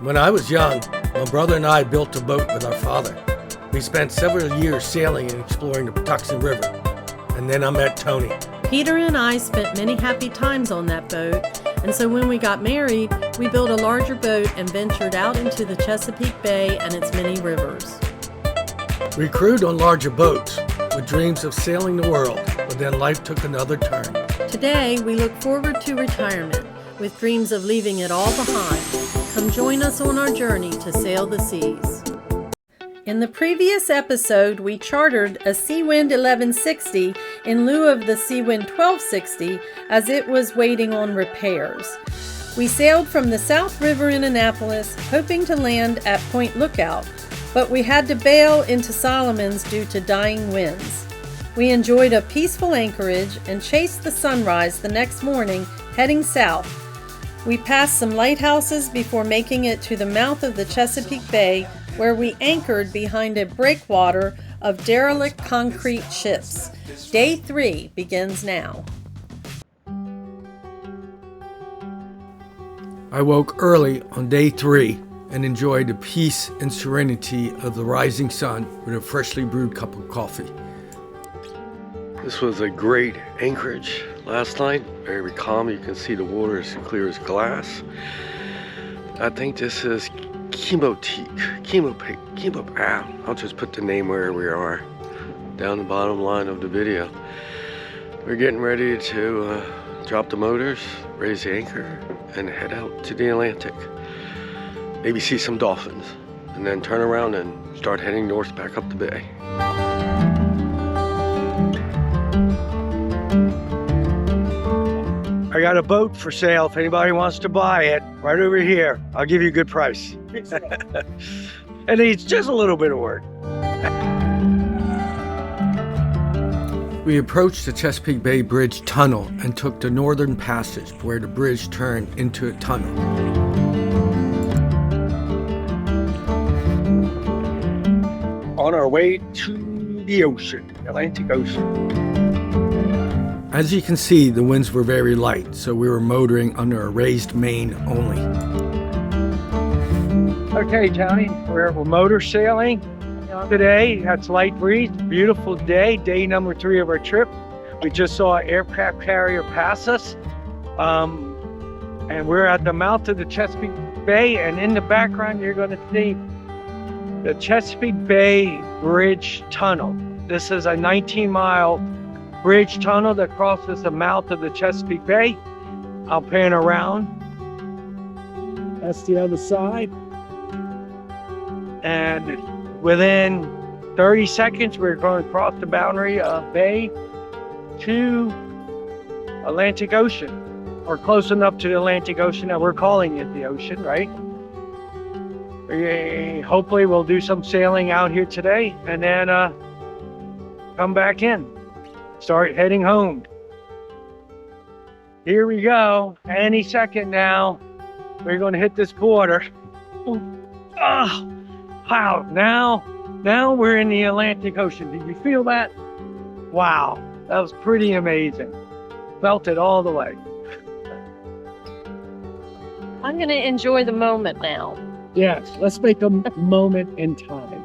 When I was young, my brother and I built a boat with our father. We spent several years sailing and exploring the Potomac River. And then I met Tony. Peter and I spent many happy times on that boat, and so when we got married, we built a larger boat and ventured out into the Chesapeake Bay and its many rivers. We crewed on larger boats with dreams of sailing the world, but then life took another turn. Today, we look forward to retirement with dreams of leaving it all behind. Come join us on our journey to sail the seas. In the previous episode, we chartered a Seawind 1160 in lieu of the Seawind 1260 as it was waiting on repairs. We sailed from the South River in Annapolis, hoping to land at Point Lookout, but we had to bail into Solomons due to dying winds. We enjoyed a peaceful anchorage and chased the sunrise the next morning, heading south. We passed some lighthouses before making it to the mouth of the Chesapeake Bay, where we anchored behind a breakwater of derelict concrete ships. Day 3 begins now. I woke early on day 3 and enjoyed the peace and serenity of the rising sun with a freshly brewed cup of coffee. This was a great anchorage last night, very calm. You can see the water is clear as glass. I think this is Kiptopeke, I'll just put the name where we are, down the bottom line of the video. We're getting ready to drop the motors, raise the anchor, and head out to the Atlantic. Maybe see some dolphins, and then turn around and start heading north back up the bay. I got a boat for sale if anybody wants to buy it, right over here. I'll give you a good price. It needs just a little bit of work. We approached the Chesapeake Bay Bridge tunnel and took the northern passage where the bridge turned into a tunnel. On our way to the ocean, Atlantic Ocean. As you can see, the winds were very light, so we were motoring under a raised main only. Okay, Tony, we're motor sailing today. That's light breeze, beautiful day, day number 3 of our trip. We just saw an aircraft carrier pass us. And we're at the mouth of the Chesapeake Bay, and in the background, you're gonna see the Chesapeake Bay Bridge Tunnel. This is a 19-mile bridge tunnel that crosses the mouth of the Chesapeake Bay. I'll pan around. That's the other side. And within 30 seconds, we're going to cross the boundary of Bay to Atlantic Ocean, or close enough to the Atlantic Ocean that we're calling it the ocean, right? Hopefully we'll do some sailing out here today and then come back in. Start heading home. Here we go. Any second now, we're going to hit this border. Oh, wow. Now we're in the Atlantic Ocean. Did you feel that? Wow. That was pretty amazing. Felt it all the way. I'm going to enjoy the moment now. Yes, let's make a moment in time.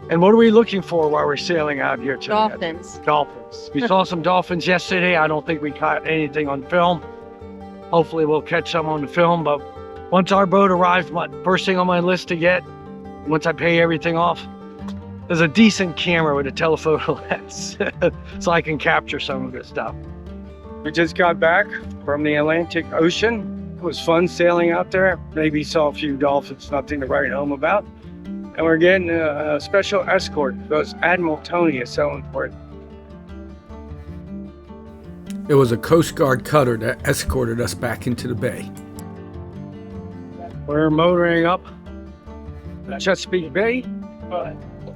And what are we looking for while we're sailing out here today? Dolphins. Dolphins. We saw some dolphins yesterday. I don't think we caught anything on film. Hopefully we'll catch some on the film, but once our boat arrives, first thing on my list to get, once I pay everything off, there's a decent camera with a telephoto lens so I can capture some of this stuff. We just got back from the Atlantic Ocean. It was fun sailing out there. Maybe saw a few dolphins, nothing to write home about. And we're getting a special escort because Admiral Tony is so important. It was a Coast Guard cutter that escorted us back into the bay. We're motoring up the Chesapeake Bay.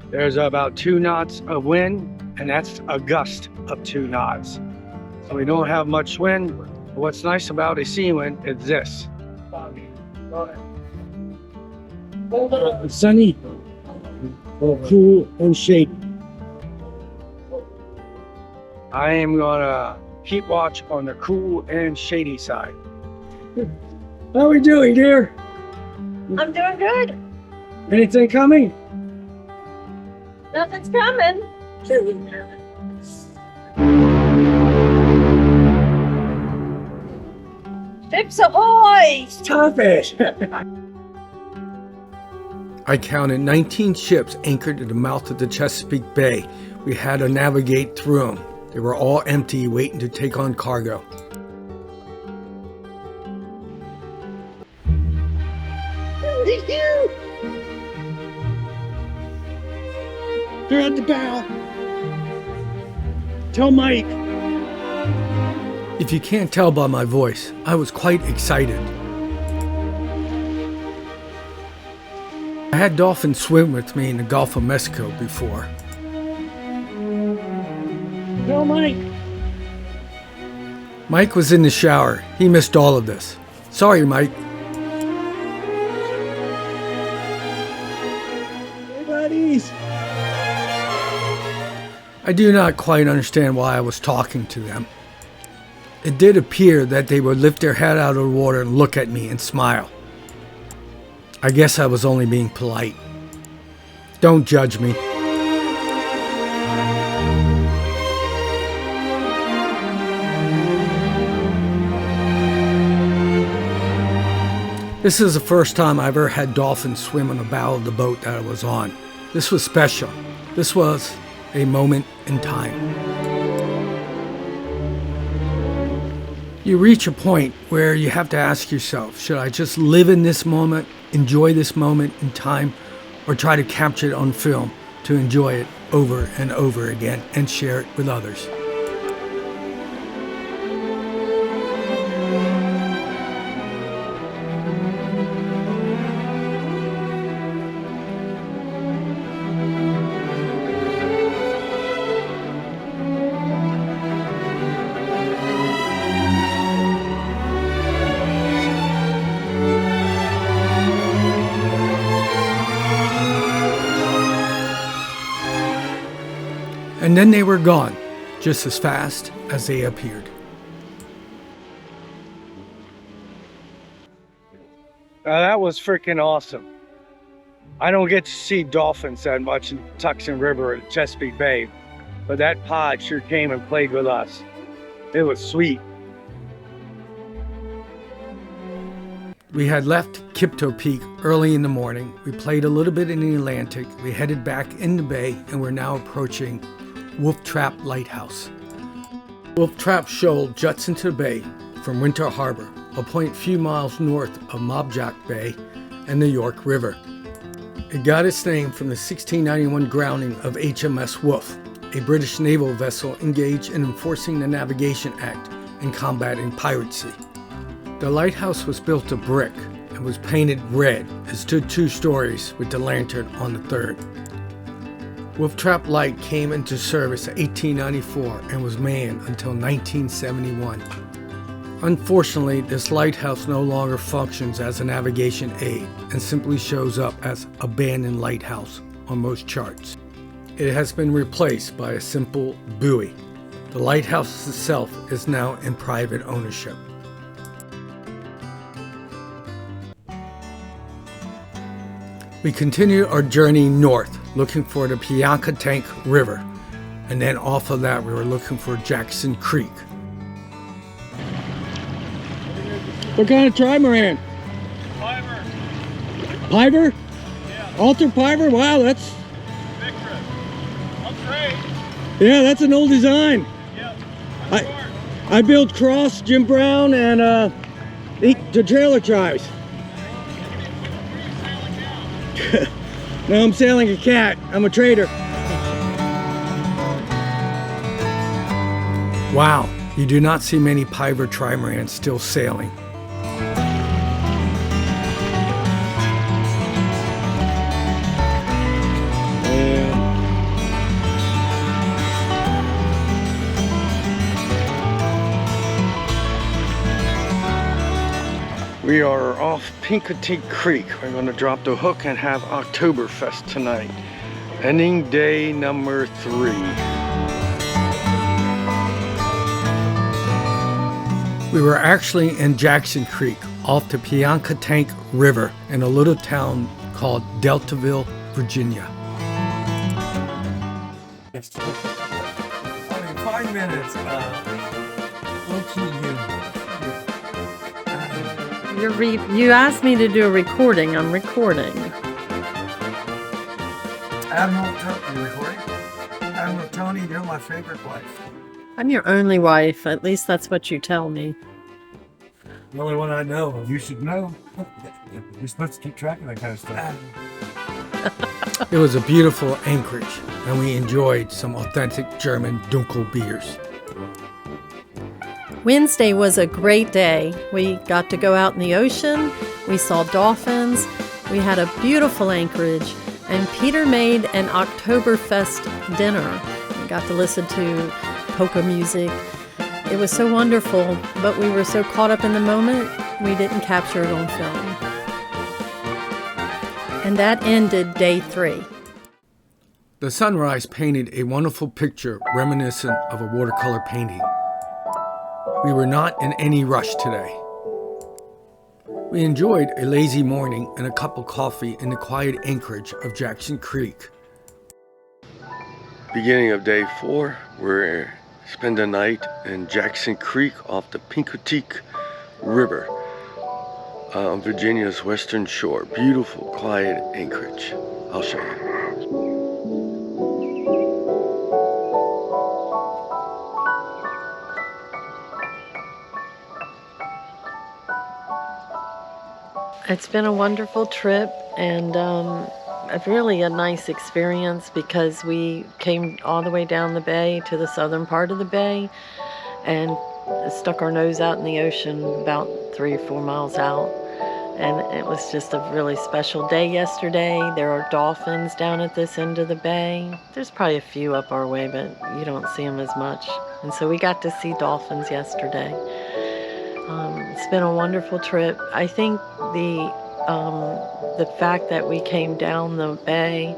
There's about 2 knots of wind, and that's a gust of 2 knots. So we don't have much wind. What's nice about a Seawind is this. It's sunny, cool and shady. I am gonna keep watch on the cool and shady side. How are we doing, dear? I'm doing good. Anything coming? Nothing's coming. Ships ahoy! Starfish. I counted 19 ships anchored at the mouth of the Chesapeake Bay. We had to navigate through them. They were all empty, waiting to take on cargo. They're at the bow. Tell Mike. If you can't tell by my voice, I was quite excited. I had Dolphin Swim with me in the Gulf of Mexico before. Tell Mike. Mike was in the shower. He missed all of this. Sorry, Mike. Hey, buddies. I do not quite understand why I was talking to them. It did appear that they would lift their head out of the water and look at me and smile. I guess I was only being polite. Don't judge me. This is the first time I ever had dolphins swim on the bow of the boat that I was on. This was special. This was a moment in time. You reach a point where you have to ask yourself, should I just live in this moment, enjoy this moment in time, or try to capture it on film to enjoy it over and over again and share it with others? And then they were gone, just as fast as they appeared. That was freaking awesome. I don't get to see dolphins that much in Patuxent River or Chesapeake Bay, but that pod sure came and played with us. It was sweet. We had left Kiptopeke early in the morning. We played a little bit in the Atlantic. We headed back in the bay, and we're now approaching Wolf Trap Lighthouse. Wolf Trap Shoal juts into the bay from Winter Harbor, a point few miles north of Mobjack Bay and the York River. It got its name from the 1691 grounding of HMS Wolf, a British naval vessel engaged in enforcing the Navigation Act and combating piracy. The lighthouse was built of brick and was painted red. It stood 2 stories with the lantern on the third. Wolf Trap Light came into service in 1894 and was manned until 1971. Unfortunately, this lighthouse no longer functions as a navigation aid and simply shows up as abandoned lighthouse on most charts. It has been replaced by a simple buoy. The lighthouse itself is now in private ownership. We continued our journey north, looking for the Piankatank River, and then off of that we were looking for Jackson Creek. What kind of trimaran? Piver. Piver? Yeah. Alter Piver? Wow, that's Victor. I'm great. yeah, that's an old design. Yep. I built Cross, Jim Brown, and the trailer drives. Now I'm sailing a cat. I'm a trader. Wow, you do not see many Piver trimarans still sailing. We are off Piankatank Creek. We're going to drop the hook and have Oktoberfest tonight. Ending day number 3. We were actually in Jackson Creek, off the Piankatank River in a little town called Deltaville, Virginia. Only 5 minutes. You asked me to do a recording. I'm recording. Admiral Tony, recording? Admiral Tony, you're my favorite wife. I'm your only wife. At least that's what you tell me. The only one I know. You should know. You're supposed to keep track of that kind of stuff. It was a beautiful anchorage, and we enjoyed some authentic German Dunkel beers. Wednesday was a great day. We got to go out in the ocean. We saw dolphins. We had a beautiful anchorage, and Peter made an Oktoberfest dinner. We got to listen to polka music. It was so wonderful, but we were so caught up in the moment, we didn't capture it on film. And that ended day 3. The sunrise painted a wonderful picture reminiscent of a watercolor painting. We were not in any rush today. We enjoyed a lazy morning and a cup of coffee in the quiet anchorage of Jackson Creek. Beginning of day 4, we're spend a night in Jackson Creek off the Piankatank River on Virginia's western shore. Beautiful, quiet anchorage. I'll show you. It's been a wonderful trip, and really a nice experience because we came all the way down the bay to the southern part of the bay and stuck our nose out in the ocean about 3 or 4 miles out. And it was just a really special day yesterday. There are dolphins down at this end of the bay. There's probably a few up our way, but you don't see them as much. And so we got to see dolphins yesterday. It's been a wonderful trip. I think the fact that we came down the bay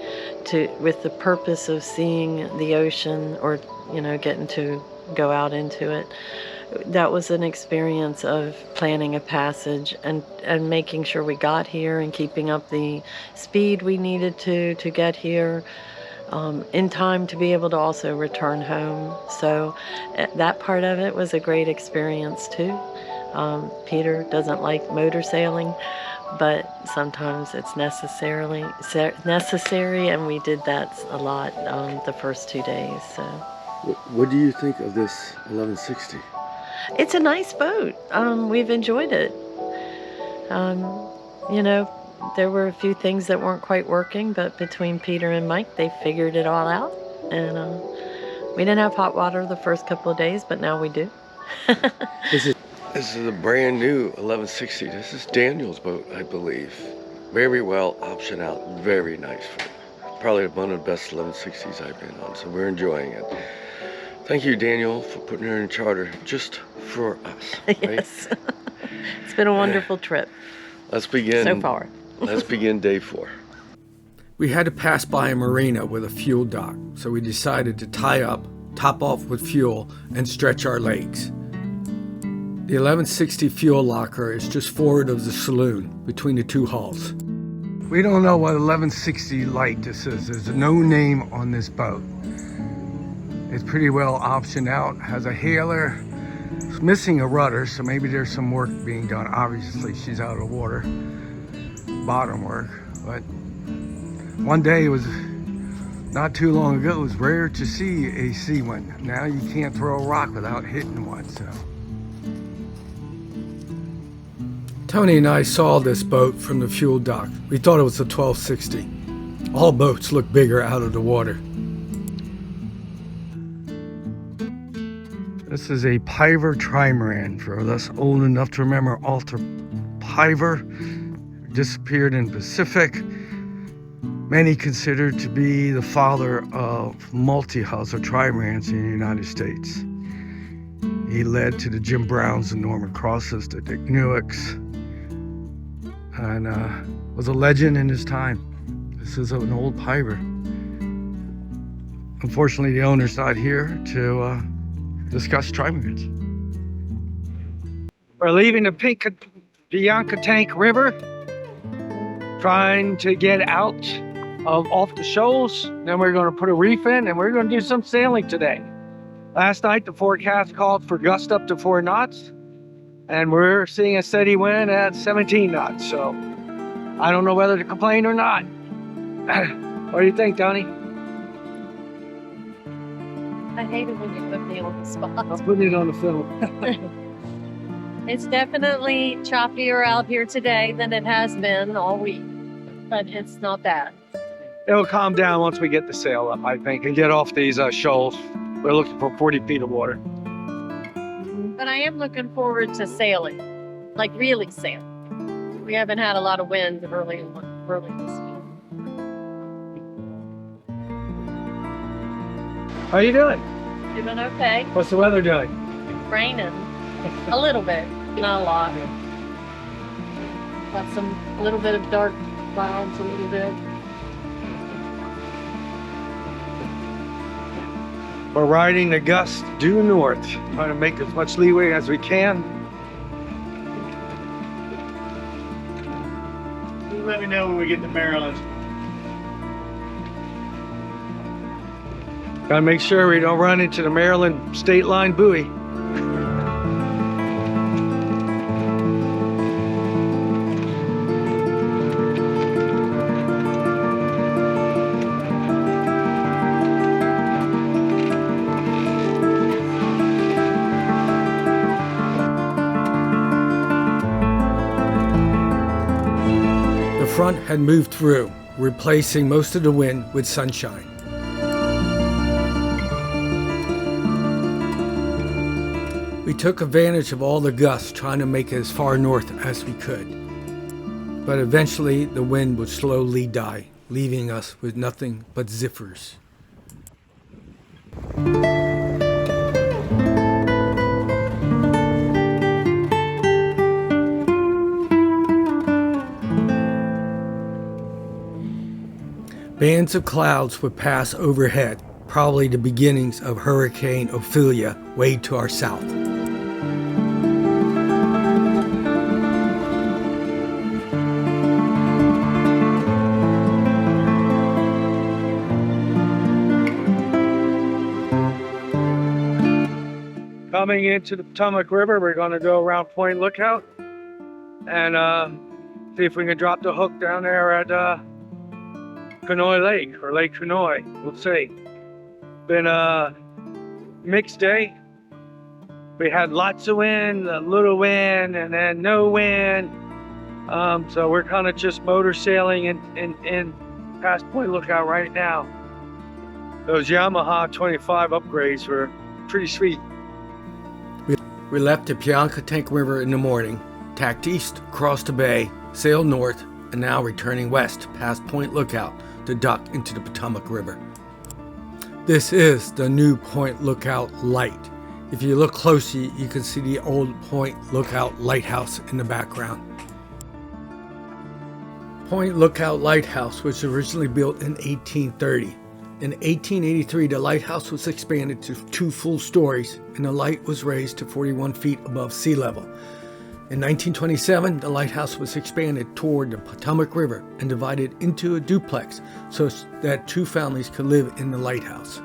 with the purpose of seeing the ocean, or getting to go out into it, that was an experience of planning a passage and making sure we got here and keeping up the speed we needed to get here in time to be able to also return home. So that part of it was a great experience too. Peter doesn't like motor sailing, but sometimes it's necessary, and we did that a lot the first 2 days. So, What do you think of this 1160? it's a nice boat. We've enjoyed it. There were a few things that weren't quite working, but between Peter and Mike, they figured it all out. And we didn't have hot water the first couple of days, but now we do. This is a brand new 1160. This is Daniel's boat, I believe. Very well optioned out. Very nice. Probably one of the best 1160s I've been on, so we're enjoying it. Thank you, Daniel, for putting her in charter just for us. Right? Yes. It's been a wonderful trip Let's begin. so far. Let's begin day 4. We had to pass by a marina with a fuel dock, so we decided to tie up, top off with fuel, and stretch our legs. The 1160 fuel locker is just forward of the saloon between the 2 hulls. We don't know what 1160 light this is. There's no name on this boat. It's pretty well optioned out, has a hailer. It's missing a rudder, so maybe there's some work being done. Obviously, she's out of water, bottom work. But one day, it was not too long ago, it was rare to see a Seawind. Now you can't throw a rock without hitting one, so. Tony and I saw this boat from the fuel dock. We thought it was a 1260. All boats look bigger out of the water. This is a Piver trimaran, for us old enough to remember Walter Piver. Disappeared in Pacific. Many considered to be the father of multi-hulls or trimarans in the United States. He led to the Jim Browns and Norman Crosses, the Dick Newicks, and was a legend in his time. This is an old Piver. Unfortunately, the owner's not here to discuss trimarans. We're leaving the Piankatank River, trying to get out off the shoals. Then we're going to put a reef in, and we're going to do some sailing today. Last night, the forecast called for gusts up to 4 knots, and we're seeing a steady wind at 17 knots. So I don't know whether to complain or not. What do you think, Donnie? I hate it when you put me on the spot. I'm putting it on the film. It's definitely choppier out here today than it has been all week, but it's not bad. It'll calm down once we get the sail up, I think, and get off these shoals. We're looking for 40 feet of water. But I am looking forward to sailing, like really sailing. We haven't had a lot of wind early this week. How you doing? Doing okay. What's the weather doing? Raining a little bit, not a lot. Got a little bit of dark clouds, a little bit. We're riding the gust due north, trying to make as much leeway as we can. You let me know when we get to Maryland. Gotta make sure we don't run into the Maryland state line buoy. The front had moved through, replacing most of the wind with sunshine. We took advantage of all the gusts, trying to make it as far north as we could. But eventually the wind would slowly die, leaving us with nothing but zephyrs. Bands of clouds would pass overhead, probably the beginnings of Hurricane Ophelia way to our south. Coming into the Potomac River, we're going to go around Point Lookout and see if we can drop the hook down there at Canoy Lake or Lake Conoy. We'll see. Been a mixed day. We had lots of wind, a little wind, and then no wind. So we're kind of just motor sailing in past Point Lookout right now. Those Yamaha 25 upgrades were pretty sweet. We left the Piankatank River in the morning, tacked east across the bay, sailed north, and now returning west past Point Lookout to dock into the Potomac River. This is the new Point Lookout Light. If you look closely, you can see the old Point Lookout Lighthouse in the background. Point Lookout Lighthouse was originally built in 1830. In 1883, the lighthouse was expanded to 2 full stories, and the light was raised to 41 feet above sea level. In 1927, the lighthouse was expanded toward the Potomac River and divided into a duplex so that 2 families could live in the lighthouse.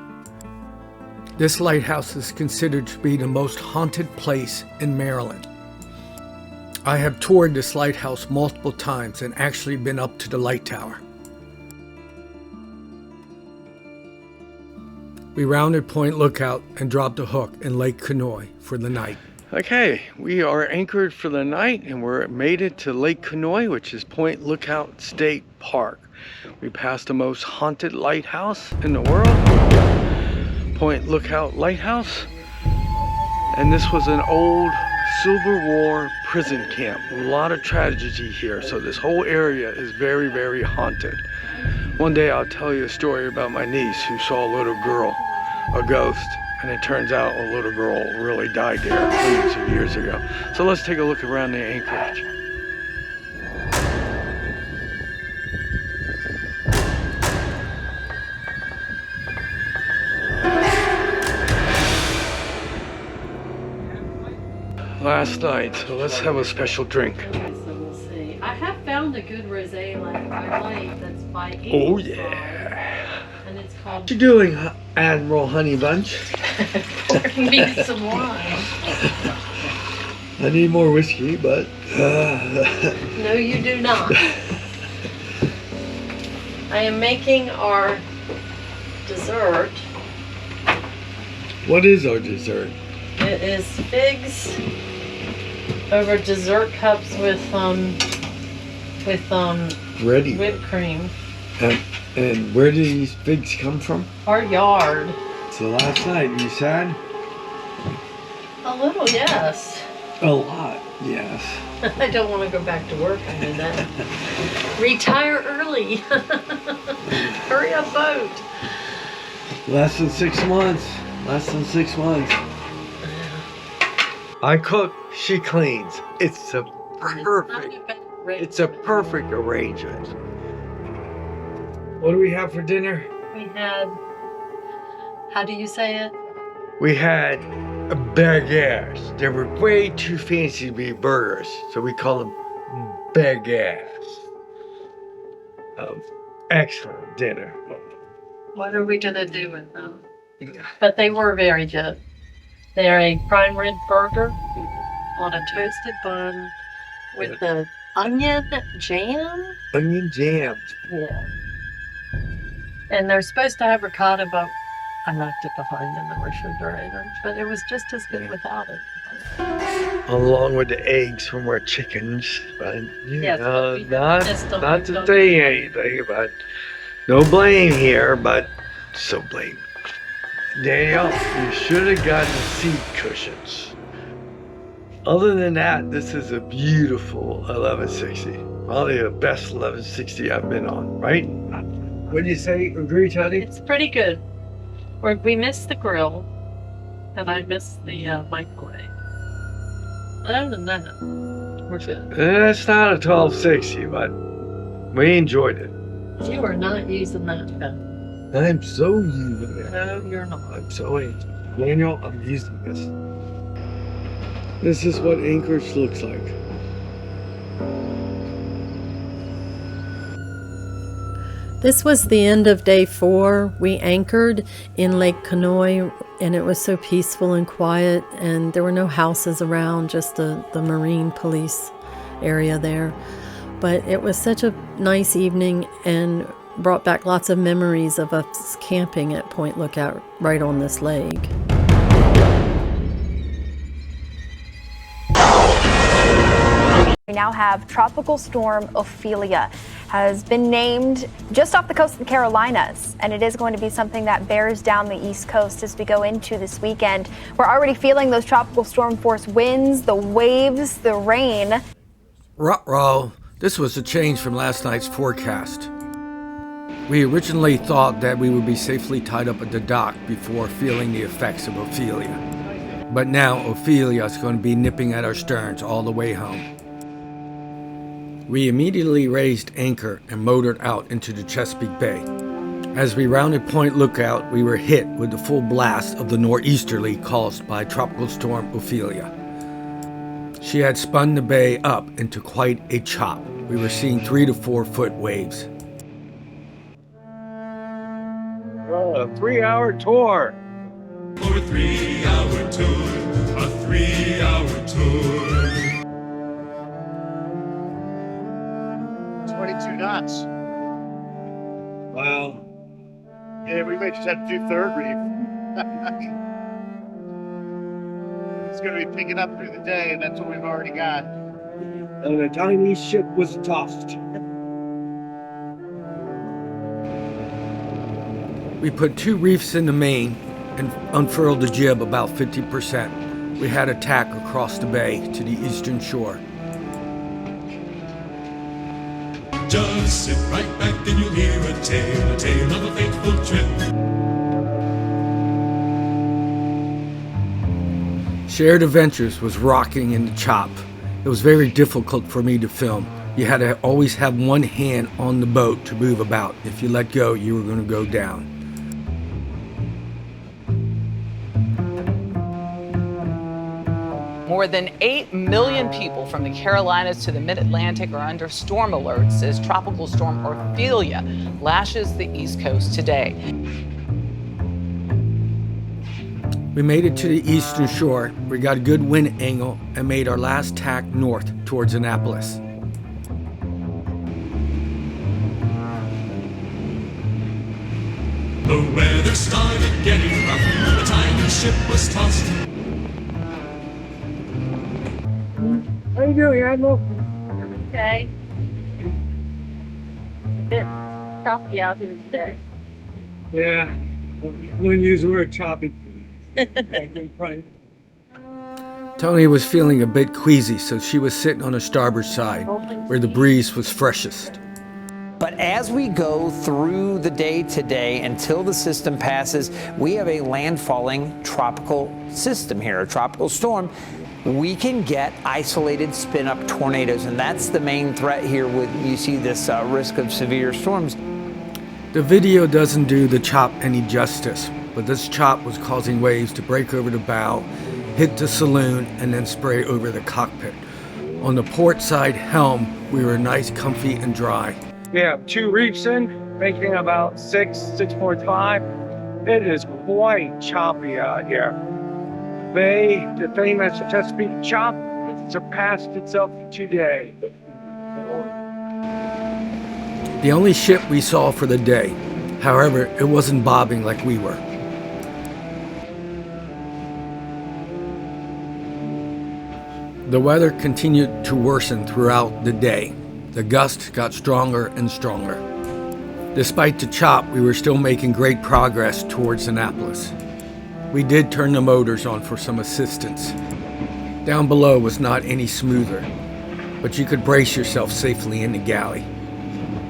This lighthouse is considered to be the most haunted place in Maryland. I have toured this lighthouse multiple times and actually been up to the light tower. We rounded Point Lookout and dropped a hook in Lake Conoy for the night. Okay, we are anchored for the night and we're made it to Lake Conoy, which is Point Lookout State Park. We passed the most haunted lighthouse in the world, Point Lookout Lighthouse. And this was an old Civil War prison camp. A lot of tragedy here, so this whole area is very, very haunted. One day I'll tell you a story about my niece who saw a little girl, a ghost, and it turns out a little girl really died there hundreds of years ago. So let's take a look around the anchorage. Last night, so let's have a special drink. have found a good rosé I like that's by Oh, Eagles yeah. Eye, and it's called What you doing, Admiral Honey Bunch? Pouring Me Some Wine. I need more whiskey, but... No, you do not. I am making our dessert. What is our dessert? It is figs over dessert cups with Ready. whipped cream. And where do these figs come from? Our yard. So last night, you said? A little, yes. A lot, yes. I don't want to go back to work. I know that. Retire early. Hurry up, boat. Less than 6 months. Less than 6 months. I cook, she cleans. It's a perfect arrangement. What do we have for dinner? We had, how do you say it? We had baguettes. They were way too fancy to be burgers, so we call them baguettes. Excellent dinner. What are we gonna do with them? But they were very good. They're a prime rib burger on a toasted bun with the onion jam. Onion jam. Yeah. And they're supposed to have ricotta, but I left it behind in the refrigerator. But it was just as good without it. Along with the eggs from our chickens, but Yes, know, but we don't miss them. not to say anything, but no blame here, but so blame. Daniel, you should have gotten seat cushions. Other than that, this is a beautiful 1160. Probably the best 1160 I've been on, right? What do you say? Agree, Teddy? It's pretty good. We missed the grill, and I missed the microwave. Other than that, we're good. It's not a 1260, but we enjoyed it. You are not using that pen. I'm so using it. No, you're not. I'm so Daniel, I'm using this. This is what Anchorage looks like. This was the end of day 4. We anchored in Lake Conoy, and it was so peaceful and quiet, and there were no houses around, just the Marine Police area there. But it was such a nice evening and brought back lots of memories of us camping at Point Lookout right on this lake. We now have Tropical Storm Ophelia has been named just off the coast of the Carolinas, and it is going to be something that bears down the East Coast as we go into this weekend. We're already feeling those tropical storm force winds, the waves, the rain. Ruh-roh, this was a change from last night's forecast. We originally thought that we would be safely tied up at the dock before feeling the effects of Ophelia. But now Ophelia is going to be nipping at our sterns all the way home. We immediately raised anchor and motored out into the Chesapeake Bay. As we rounded Point Lookout, we were hit with the full blast of the nor'easterly caused by Tropical Storm Ophelia. She had spun the bay up into quite a chop. We were seeing 3 to 4 foot waves. A 3-hour tour. For a 3-hour tour, a 3-hour tour. 22 knots. Wow. Yeah, we may just have to do third reef. It's going to be picking up through the day, and that's what we've already got. And the tiny ship was tossed. We put 2 reefs in the main and unfurled the jib about 50%. We had a tack across the bay to the eastern shore. Just sit right back and you'll hear a tale of a fateful trip. Shared Adventures was rocking in the chop. It was very difficult for me to film. You had to always have one hand on the boat to move about. If you let go, you were going to go down. More than 8 million people from the Carolinas to the mid-Atlantic are under storm alerts as Tropical Storm Ophelia lashes the East Coast today. We made it to the eastern shore. We got a good wind angle and made our last tack north towards Annapolis. The weather started getting rough the time the ship was tossed. How you doing, Admiral? Okay. A bit choppy out here today. Yeah, wouldn't use the word choppy. Tony was feeling a bit queasy, so she was sitting on the starboard side, where the breeze was freshest. But as we go through the day today until the system passes, we have a landfalling tropical system here, a tropical storm. We can get isolated spin-up tornadoes, and that's the main threat here with, you see this risk of severe storms. The video doesn't do the chop any justice, but this chop was causing waves to break over the bow, hit the saloon, and then spray over the cockpit. On the port side helm, we were nice, comfy, and dry. We have 2 reefs in, making about 6.5. It is quite choppy out here. Bay, the famous Chesapeake chop, surpassed itself today. The only ship we saw for the day. However, it wasn't bobbing like we were. The weather continued to worsen throughout the day. The gusts got stronger and stronger. Despite the chop, we were still making great progress towards Annapolis. We did turn the motors on for some assistance. Down below was not any smoother, but you could brace yourself safely in the galley.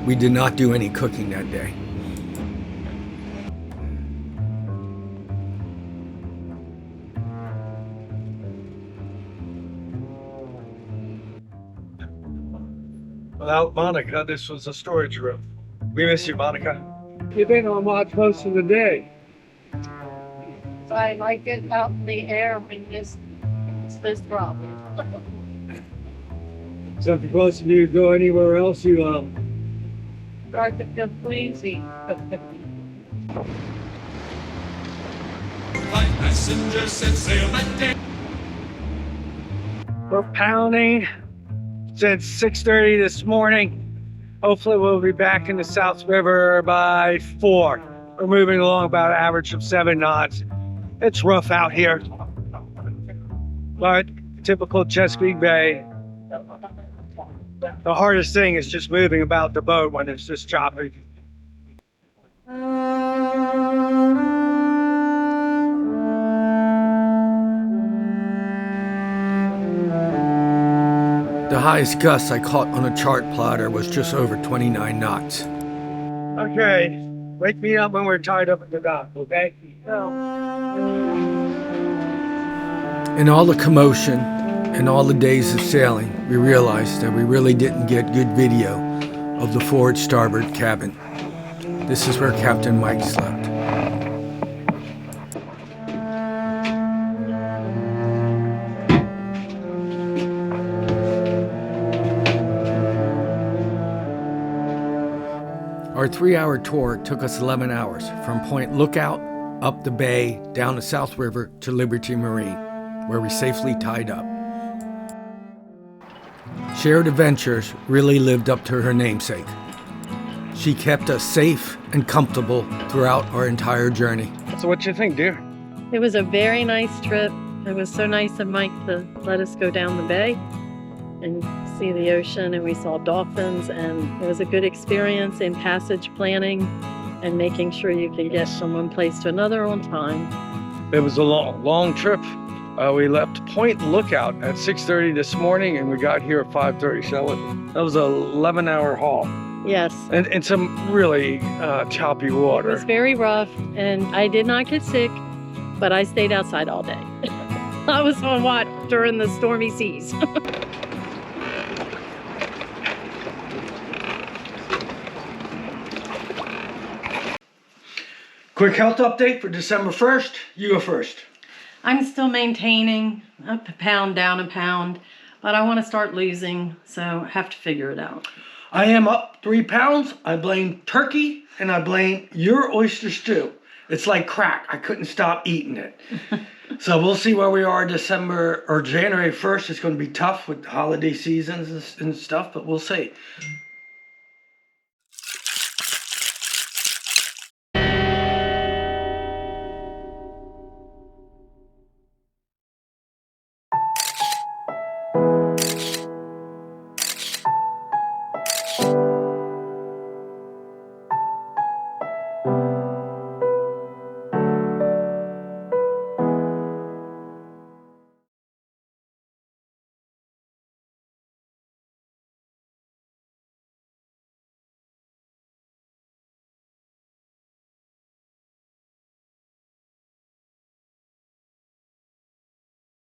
We did not do any cooking that day. Without Monica, this was a storage room. We miss you, Monica. You've been on watch most of the day. I like it out in the air when it's this problem. So if you're supposed to go anywhere else, you Start to feel queasy. 5 passengers set sail that day. we're pounding since 6:30 this morning. Hopefully we'll be back in the South River by 4. We're moving along about an average of 7 knots. It's rough out here, but typical Chesapeake Bay. The hardest thing is just moving about the boat when it's just choppy. The highest gust I caught on a chart plotter was just over 29 knots. Okay, wake me up when we're tied up at the dock, okay? In all the commotion and all the days of sailing, we realized that we really didn't get good video of the forward starboard cabin. This is where Captain Mike slept. Our 3-hour tour took us 11 hours from Point Lookout, up the bay, down the South River to Liberty Marine, where we safely tied up. Shared Adventures really lived up to her namesake. She kept us safe and comfortable throughout our entire journey. So what you think, dear? It was a very nice trip. It was so nice of Mike to let us go down the bay and see the ocean, and we saw dolphins, and it was a good experience in passage planning and making sure you can get from one place to another on time. It was a long trip. We left Point Lookout at 6:30 this morning, and we got here at 5:30. So that was an 11-hour haul. Yes. And some really choppy water. It was very rough, and I did not get sick, but I stayed outside all day. I was on watch during the stormy seas. Quick health update for December 1st. You go first. I'm still maintaining up a pound, down a pound, but I want to start losing, so I have to figure it out. I am up 3 pounds. I blame turkey and I blame your oyster stew. It's like crack. I couldn't stop eating it. So we'll see where we are December or January 1st. It's going to be tough with the holiday seasons and stuff, but we'll see.